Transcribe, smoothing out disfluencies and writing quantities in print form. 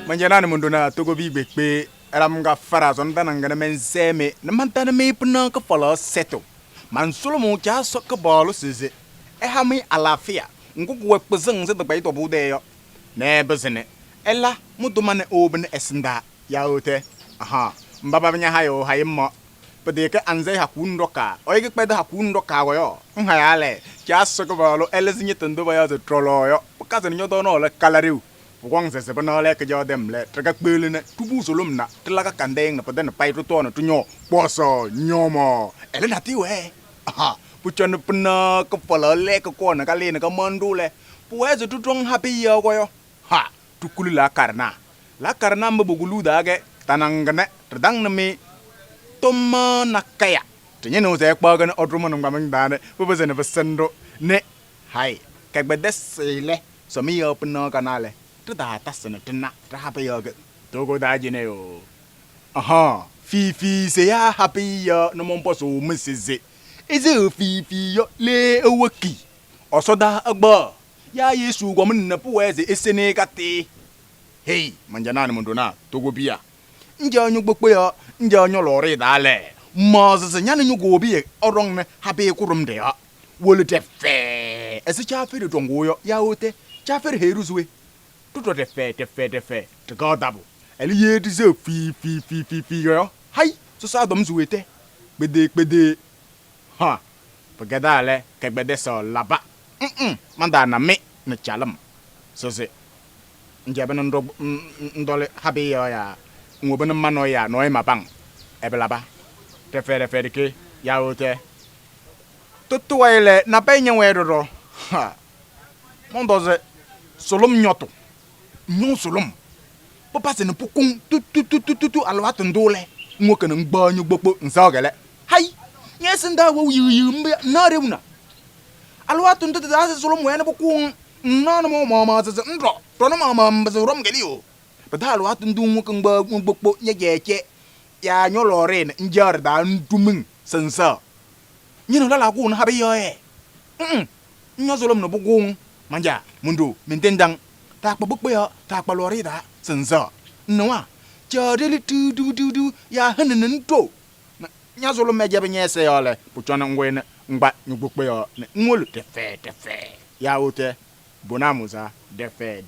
manjana mundo na togo bi bekpe eram ga fara zon dan ngana men zeme na man tan me pna ka fala seto man solomo ja so ka bolu size e ha mi alafia ngugu we pezeng se de bai to bude yo ne bezene ela mudo man oben esnda ya ote aha mbaba nya hayo haymo pede ke anze hakundo ka oige pede hakundo ka yo nha ya le ja so ka bolu elezinye tendo ba ya ze trolo yo kaza nyo do no le kalariu wong se bana le ke jodem le traga pele ne tubu solom na tlaga kandeng na paden pai to na tunyo poso nyomo ele na ti we aha puchon pna ko polo le ko na kale na ka mandu le puezo tutong happy yo ko ha tukulu la karna mbugulu dage tanangane trdang na mi tomma nakaya tinye no se kwa ga odrumo no ngam ndane pubezen ne besendo ne hai kagbede sele so mi yo pna kanale ta tasana tna ta happy yo togo da jine yo aha fi se ya happy yo no mo poso mesize eze fi yo le ewaki osoda agba ya yesu gwo mun pu weze esene kate hey manjana ni mundo na togo bia nje onyu gbogbo yo nje onyu lori dale moses nyane nyugo bi orong ne happy kurum de ya wole te fe ese cha fe de tongo yo ya ote cha fe heruzwe tuto te fe te godabo eli ye di ze fi yo hai so sa dom zuete gbede ha pagada le ke gbede so laba manda na me na chalam so se njabe ndo ndole habi yo ya ngobe na mano ya no e mabang ebelaba te fe ke ya ote tutu wele na penye wedoro ha mondoze solom nyoto nyon solom papa se ne pukun tu alwatu ndole nwoke na ngbanyu gbogbo nsogele hai nyesinda wo yiyimbe na rewna alwatu ndu da se solom wene pukun nana mo mama se ndro to no mama mbe rom gelio bada alwatu ndu nwoke gbogbo nyejeche ya nyolore njar da ndumin sensa nyino lala ku na habe yo nyo solom no pukun manja mundu mentendang tak pabuk ya tak palori da sensa noa jadeli du ya hanen to nya zolo meje benyese yole puchona ngwene ngba nyubuk ya ngolu tefe ya ote bonamuza defe